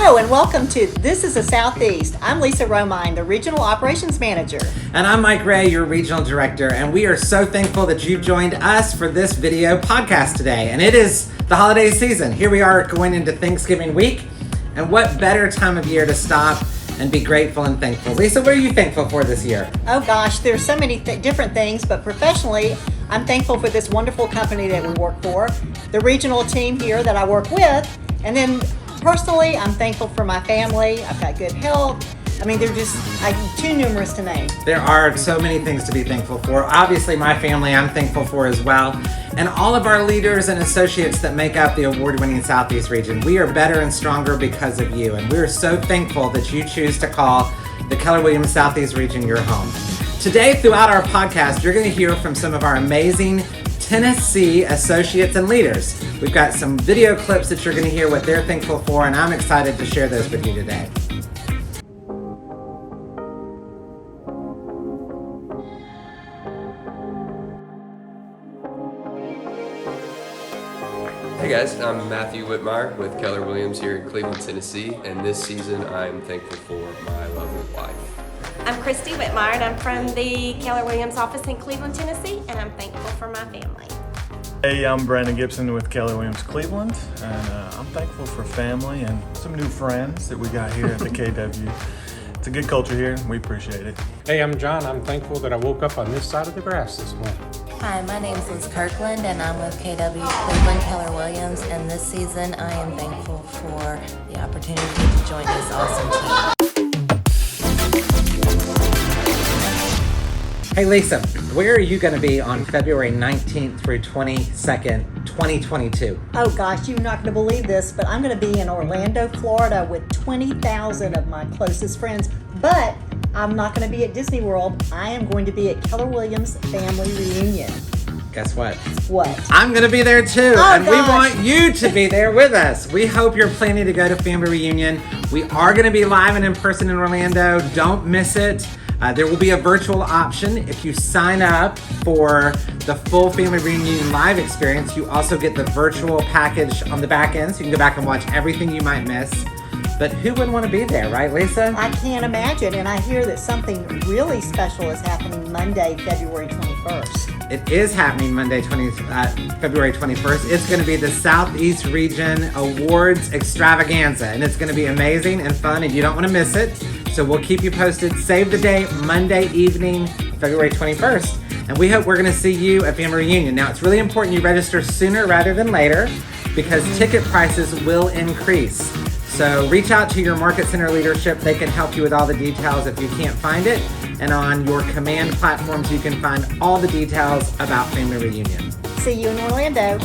Hello and welcome to This is the Southeast. I'm Lisa Romine, the Regional Operations Manager. And I'm Mike Ray, your Regional Director, and we are so thankful that you've joined us for this video podcast today. And it is the holiday season. Here we are going into Thanksgiving week, and what better time of year to stop and be grateful and thankful. Lisa, what are you thankful for this year? Oh gosh, there's so many different things, but professionally, I'm thankful for this wonderful company that we work for, the regional team here that I work with, and then personally, I'm thankful for my family. I've got good health. I mean, they're just too numerous to name. There are so many things to be thankful for. Obviously, my family I'm thankful for as well. And all of our leaders and associates that make up the award-winning Southeast region. We are better and stronger because of you. And we're so thankful that you choose to call the Keller Williams Southeast region your home. Today, throughout our podcast, you're going to hear from some of our amazing Tennessee associates and leaders. We've got some video clips that you're going to hear what they're thankful for, and I'm excited to share those with you today. Hey guys, I'm Matthew Whitmire with Keller Williams here in Cleveland, Tennessee, and this season I'm thankful for my lovely wife. I'm Christy Whitmire, and I'm from the Keller Williams office in Cleveland, Tennessee, and I'm thankful for my family. Hey, I'm Brandon Gibson with Keller Williams Cleveland, and I'm thankful for family and some new friends that we got here at the KW. It's a good culture here, and we appreciate it. Hey, I'm John. I'm thankful that I woke up on this side of the grass this morning. Hi, my name is Liz Kirkland, and I'm with KW Cleveland Keller Williams, and this season I am thankful for the opportunity to join this awesome team. Hey Lisa, where are you going to be on February 19th through 22nd, 2022? Oh gosh, you're not going to believe this, but I'm going to be in Orlando, Florida with 20,000 of my closest friends. But I'm not going to be at Disney World. I am going to be at Keller Williams Family Reunion. Guess what? What? I'm going to be there too, oh, and gosh. we want you to be there with us. We hope you're planning to go to Family Reunion. We are going to be live and in person in Orlando. Don't miss it. There will be a virtual option. If you sign up for the full Family Reunion live experience, you also get the virtual package on the back end, so you can go back and watch everything you might miss. But who wouldn't want to be there, right, Lisa? I can't imagine, and I hear that something really special is happening Monday, February 21st. It is happening Monday, February 21st. It's going to be the Southeast Region Awards Extravaganza, and it's going to be amazing and fun, and you don't want to miss it. So we'll keep you posted. Save the date, Monday evening, February 21st. And we hope we're going to see you at Family Reunion. Now, it's really important you register sooner rather than later because ticket prices will increase. So reach out to your Market Center leadership. They can help you with all the details if you can't find it. And on your command platforms, you can find all the details about Family Reunion. See you in Orlando.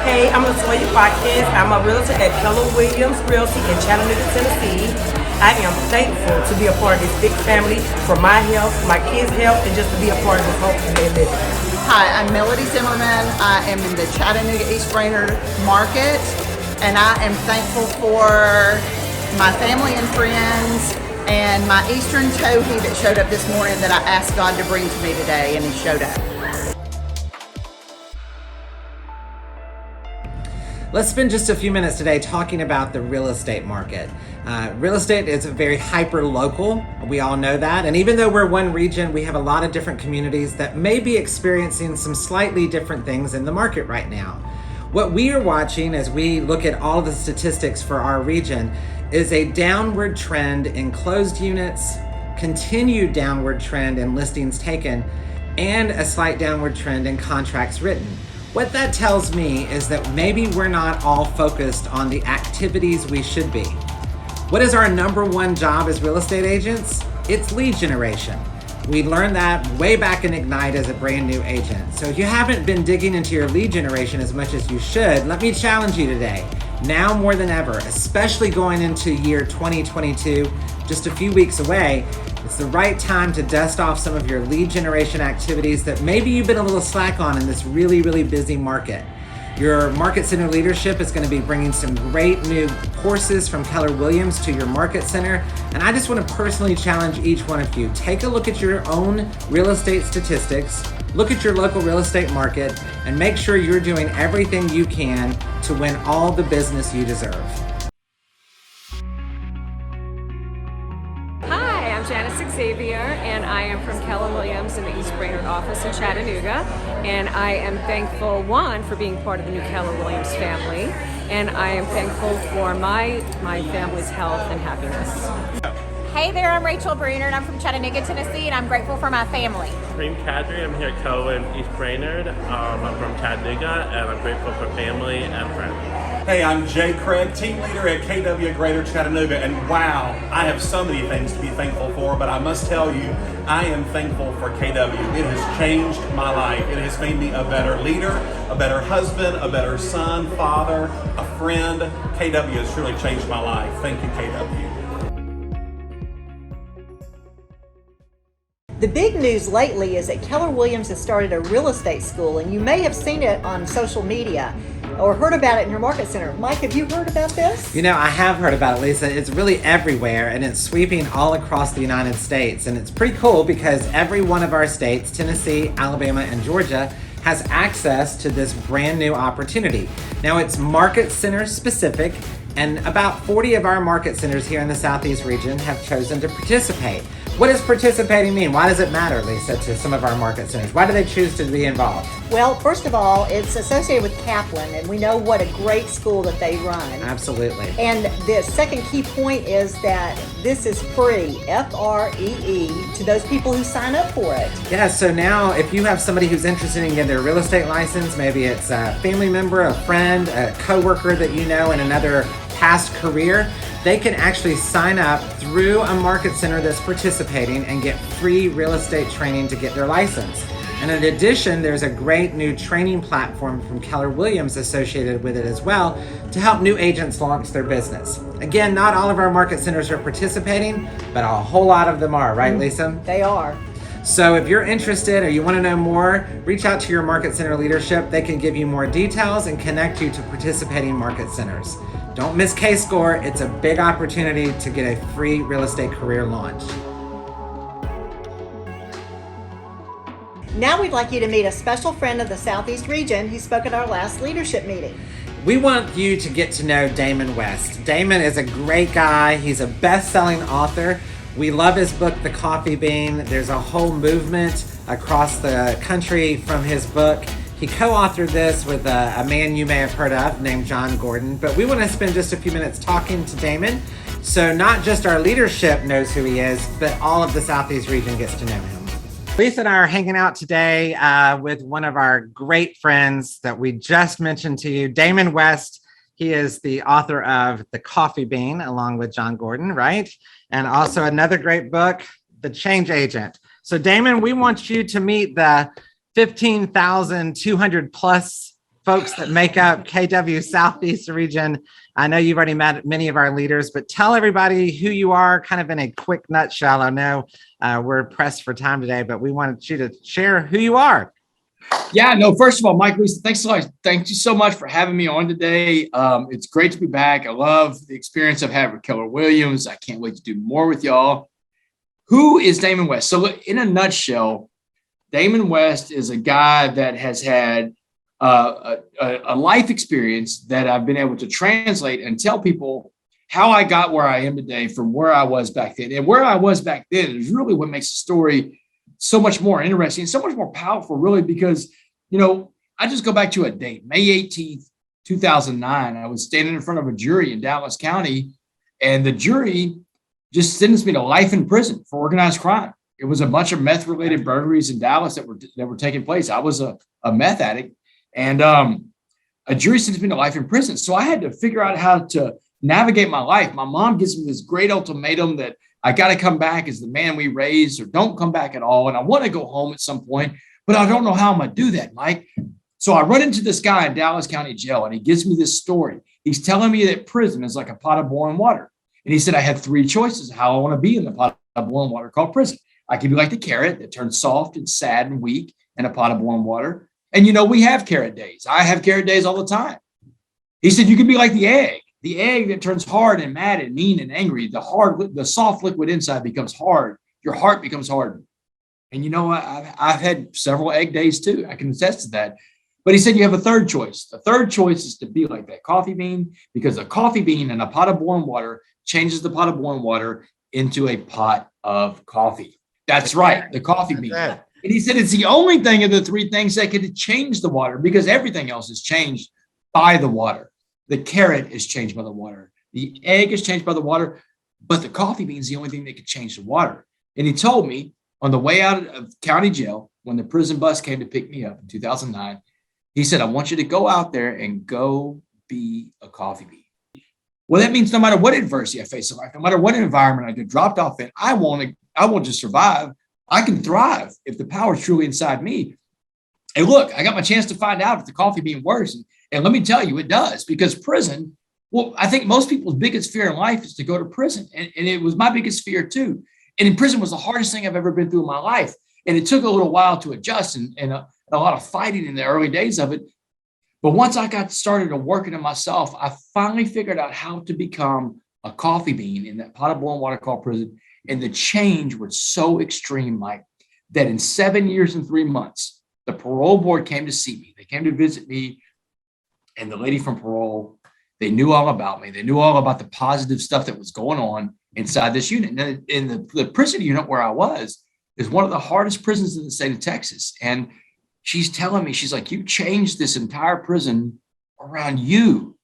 Hey, I'm Latoya Watkins. I'm a realtor at Keller Williams Realty in Chattanooga, Tennessee. I am thankful to be a part of this big family for my health, my kids' health, and just to be a part of this whole community. Hi, I'm Melody Zimmerman. I am in the Chattanooga East Brainerd market, and I am thankful for my family and friends and my Eastern Towhee that showed up this morning that I asked God to bring to me today, and he showed up. Let's spend just a few minutes today talking about the real estate market. Real estate is very hyper-local. We all know that. And even though we're one region, we have a lot of different communities that may be experiencing some slightly different things in the market right now. What we are watching as we look at all of the statistics for our region is a downward trend in closed units, continued downward trend in listings taken, and a slight downward trend in contracts written. What that tells me is that maybe we're not all focused on the activities we should be. What is our number one job as real estate agents? It's lead generation. We learned that way back in Ignite as a brand new agent. So if you haven't been digging into your lead generation as much as you should, let me challenge you today. Now more than ever, especially going into year 2022, just a few weeks away, it's the right time to dust off some of your lead generation activities that maybe you've been a little slack on in this really, really busy market. Your Market Center leadership is going to be bringing some great new courses from Keller Williams to your Market Center. And I just want to personally challenge each one of you. Take a look at your own real estate statistics, look at your local real estate market, and make sure you're doing everything you can to win all the business you deserve. Hi, I'm Janice Xavier, and I am from Keller Williams in the East Brainerd office in Chattanooga. And I am thankful, one, for being part of the new Keller Williams family, and I am thankful for my family's health and happiness. Hey there, I'm Rachel Bruner, and I'm from Chattanooga, Tennessee, and I'm grateful for my family. Reem Kadri, I'm here at Keller Williams East Brainerd. I'm from Chattanooga, and I'm grateful for family and friends. Hey, I'm Jay Craig, team leader at KW Greater Chattanooga, and wow, I have so many things to be thankful for, but I must tell you, I am thankful for KW. It has changed my life. It has made me a better leader, a better husband, a better son, father, a friend. KW has truly changed my life. Thank you, KW. The big news lately is that Keller Williams has started a real estate school, and you may have seen it on social media or heard about it in your market center. Mike, have you heard about this? You know, I have heard about it, Lisa. It's really everywhere, and it's sweeping all across the United States. And it's pretty cool because every one of our states, Tennessee, Alabama, and Georgia, has access to this brand new opportunity. Now, it's market center specific, and about 40 of our market centers here in the Southeast region have chosen to participate. What does participating mean? Why does it matter, Lisa, to some of our market centers? Why do they choose to be involved? Well, first of all, it's associated with Kaplan, and we know what a great school that they run. Absolutely. And the second key point is that this is free, F-R-E-E, to those people who sign up for it. Yeah, so now if you have somebody who's interested in getting their real estate license, maybe it's a family member, a friend, a coworker that you know in another past career, they can actually sign up through a market center that's participating and get free real estate training to get their license. And in addition, there's a great new training platform from Keller Williams associated with it as well to help new agents launch their business. Again, not all of our market centers are participating, but a whole lot of them are, right, Lisa? They are. So if you're interested or you want to know more, reach out to your market center leadership. They can give you more details and connect you to participating market centers. Don't miss K-Score. It's a big opportunity to get a free real estate career launch. Now we'd like you to meet a special friend of the Southeast region who spoke at our last leadership meeting. We want you to get to know Damon West. Damon is a great guy. He's a best-selling author. We love his book, The Coffee Bean. There's a whole movement across the country from his book. He co-authored this with a man you may have heard of named John Gordon, but we want to spend just a few minutes talking to Damon, so not just our leadership knows who he is, but all of the Southeast region gets to know him. Lisa and I are hanging out today with one of our great friends that we just mentioned to you, Damon West. He is the author of The Coffee Bean, along with John Gordon, right? And also another great book, The Change Agent. So Damon, we want you to meet the 15,200 plus folks that make up KW Southeast region. I know you've already met many of our leaders, but tell everybody who you are kind of in a quick nutshell. I know we're pressed for time today, but we wanted you to share who you are. Yeah, no, first of all, Mike, Lisa, thanks so much. Thank you so much for having me on today. It's great to be back. I love the experience I've had with Keller Williams. I can't wait to do more with y'all. Who is Damon West? So in a nutshell, Damon West is a guy that has had a life experience that I've been able to translate and tell people how I got where I am today from where I was back then. And where I was back then is really what makes the story so much more interesting and so much more powerful, really, because, you know, I just go back to a date, May 18th, 2009. I was standing in front of a jury in Dallas County, and the jury just sentenced me to life in prison for organized crime. It was a bunch of meth-related burglaries in Dallas that were taking place. I was a meth addict, and a jury sentenced me to life in prison. So I had to figure out how to navigate my life. My mom gives me this great ultimatum that I got to come back as the man we raised, or don't come back at all. And I want to go home at some point, but I don't know how I'm going to do that, Mike. So I run into this guy in Dallas County Jail, and he gives me this story. He's telling me that prison is like a pot of boiling water. And he said I had three choices of how I want to be in the pot of boiling water called prison. I could be like the carrot that turns soft and sad and weak in a pot of boiling water. And we have carrot days. I have carrot days all the time. He said, you can be like the egg that turns hard and mad and mean and angry. The soft liquid inside becomes hard. Your heart becomes hardened. And I've had several egg days too. I can attest to that. But he said you have a third choice. The third choice is to be like that coffee bean, because a coffee bean in a pot of boiling water changes the pot of boiling water into a pot of coffee. That's right, the coffee bean. And he said it's the only thing of the three things that could change the water, because everything else is changed by the water. The carrot is changed by the water. The egg is changed by the water, but the coffee bean is the only thing that could change the water. And he told me on the way out of county jail, when the prison bus came to pick me up in 2009, he said, I want you to go out there and go be a coffee bean. Well, that means no matter what adversity I face in life, no matter what environment I get dropped off in, I won't just survive. I can thrive if the power is truly inside me. And look, I got my chance to find out if the coffee bean works. And let me tell you, it does, because prison, well, I think most people's biggest fear in life is to go to prison. And it was my biggest fear too. And in prison was the hardest thing I've ever been through in my life. And it took a little while to adjust and a lot of fighting in the early days of it. But once I got started working on myself, I finally figured out how to become a coffee bean in that pot of boiling water called prison. And the change was so extreme, Mike, that in 7 years and 3 months, the parole board came to see me. They came to visit me. And the lady from parole, they knew all about me. They knew all about the positive stuff that was going on inside this unit. And in the prison unit where I was is one of the hardest prisons in the state of Texas. And she's telling me, she's like, you changed this entire prison around you.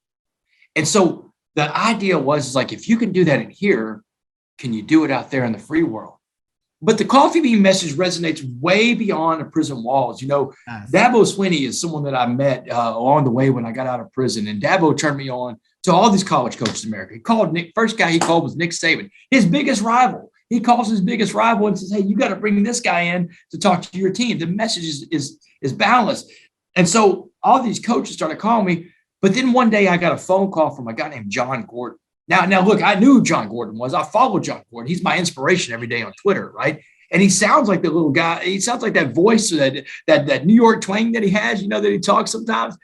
And so the idea was like, if you can do that in here, can you do it out there in the free world? But the coffee bean message resonates way beyond the prison walls. Dabo Swinney is someone that I met along the way when I got out of prison. And Dabo turned me on to all these college coaches in America. He called first guy he called was Nick Saban, his biggest rival. He calls his biggest rival and says, hey, you got to bring this guy in to talk to your team. The message is boundless. And so all these coaches started calling me. But then one day I got a phone call from a guy named John Gordon. Now, look, I knew who John Gordon was. I followed John Gordon. He's my inspiration every day on Twitter, right? And he sounds like the little guy. He sounds like that voice, that New York twang that he has, that he talks sometimes.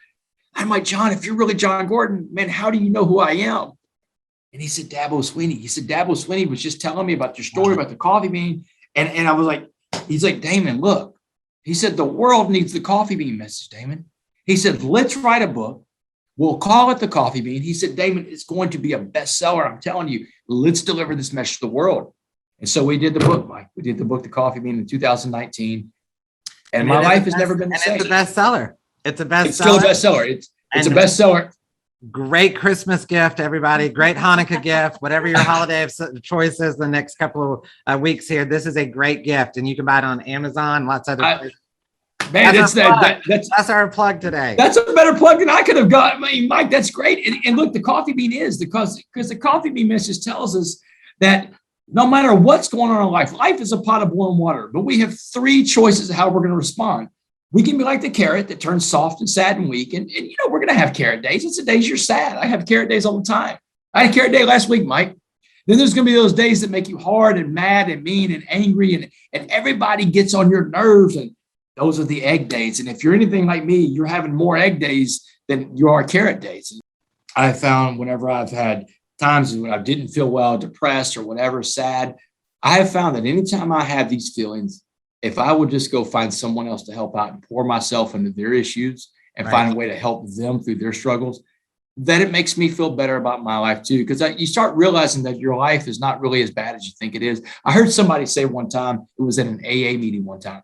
I'm like, John, if you're really John Gordon, man, how do you know who I am? And he said, Dabo Swinney. He said, Dabo Swinney was just telling me about your story about the coffee bean. And I was like, he's like, Damon, look. He said, the world needs the coffee bean message, Damon. He said, let's write a book. We'll call it The Coffee Bean. He said, Damon, it's going to be a bestseller. I'm telling you, let's deliver this message to the world. And so we did the book, Mike. We did the book, The Coffee Bean, in 2019. And my life has never been the same. It's a bestseller. It's a bestseller. It's still a bestseller. It's a bestseller. Great Christmas gift, everybody. Great Hanukkah gift. Whatever your holiday of choice is the next couple of weeks here, this is a great gift. And you can buy it on Amazon, lots of other places. Man, that's our plug today. That's a better plug than I could have got. I mean, Mike, that's great. And look, the coffee bean is because the coffee bean message tells us that no matter what's going on in life is a pot of boiling water. But we have three choices of how we're going to respond. We can be like the carrot that turns soft and sad and weak. And we're going to have carrot days. It's the days you're sad. I have carrot days all the time. I had a carrot day last week, Mike. Then there's going to be those days that make you hard and mad and mean and angry. And everybody gets on your nerves. And those are the egg days. And if you're anything like me, you're having more egg days than you are carrot days. I found whenever I've had times when I didn't feel well, depressed or whatever, sad, I have found that anytime I have these feelings, if I would just go find someone else to help out and pour myself into their issues and find a way to help them through their struggles, then it makes me feel better about my life too. Because you start realizing that your life is not really as bad as you think it is. I heard somebody say one time, it was at an AA meeting one time,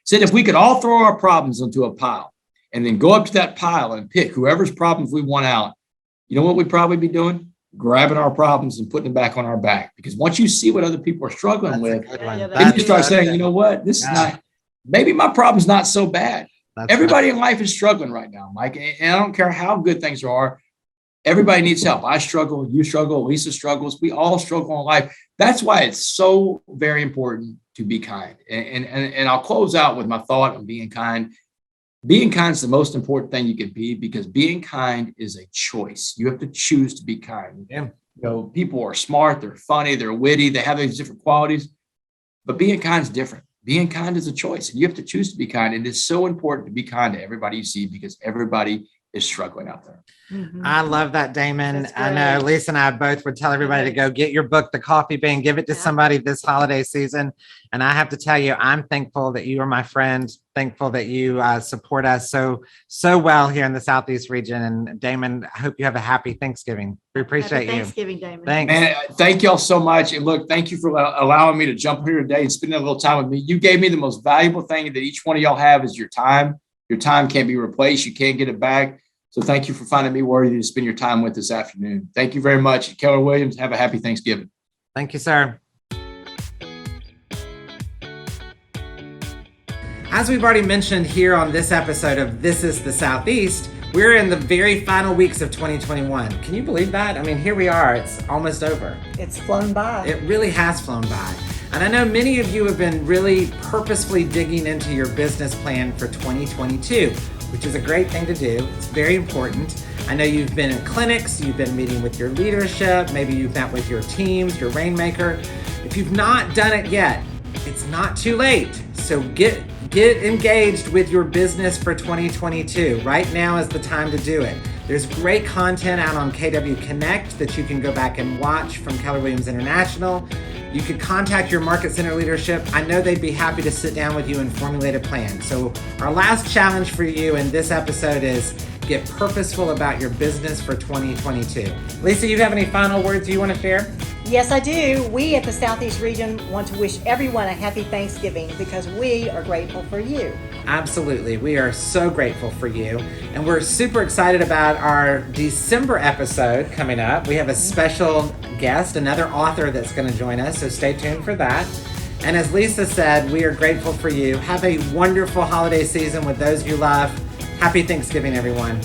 said if we could all throw our problems into a pile and then go up to that pile and pick whoever's problems we want out, you know what we'd probably be doing? Grabbing our problems and putting them back on our back. Because once you see what other people are struggling with, then you start saying, you know what, this is not, maybe my problem's not so bad. Everybody in life is struggling right now, Mike. And I don't care how good things are. Everybody needs help. I struggle, you struggle, Lisa struggles. We all struggle in life. That's why it's so very important to be kind. And I'll close out with my thought on being kind. Being kind is the most important thing you can be, because being kind is a choice. You have to choose to be kind. Yeah. People are smart, they're funny, they're witty, they have these different qualities, but being kind is different. being kind is a choice, and you have to choose to be kind. And it's so important to be kind to everybody you see because everybody is struggling out there. I love that, Damon. That's I know great. Lisa and I both would tell everybody to go get your book, The Coffee Bean, give it to somebody this holiday season. And I have to tell you, I'm thankful that you are my friend, thankful that you support us so well here in the Southeast region. And Damon, I hope you have a happy Thanksgiving. We appreciate Happy you. Thanksgiving, Damon. Thanks. Man, thank y'all so much. And look, thank you for allowing me to jump here today and spending a little time with me. You gave me the most valuable thing that each one of y'all have is your time. Your time can't be replaced. You can't get it back. So thank you for finding me worthy to spend your time with this afternoon. Thank you very much. Keller Williams, have a happy Thanksgiving. Thank you, sir. As we've already mentioned here on this episode of This is the Southeast, we're in the very final weeks of 2021. Can you believe that? I mean, here we are. It's almost over. It's flown by. It really has flown by. And I know many of you have been really purposefully digging into your business plan for 2022, which is a great thing to do. It's very important. I know you've been in clinics, you've been meeting with your leadership, maybe you've met with your teams, your Rainmaker. If you've not done it yet, it's not too late. So get engaged with your business for 2022. Right now is the time to do it. There's great content out on KW Connect that you can go back and watch from Keller Williams International. You could contact your market center leadership. I know they'd be happy to sit down with you and formulate a plan. So our last challenge for you in this episode is get purposeful about your business for 2022. Lisa, you have any final words you want to share? Yes, I do. We at the Southeast region want to wish everyone a happy Thanksgiving because we are grateful for you. Absolutely. We are so grateful for you. And we're super excited about our December episode coming up. We have a special guest, another author that's going to join us. So stay tuned for that. And as Lisa said, we are grateful for you. Have a wonderful holiday season with those you love. Happy Thanksgiving, everyone.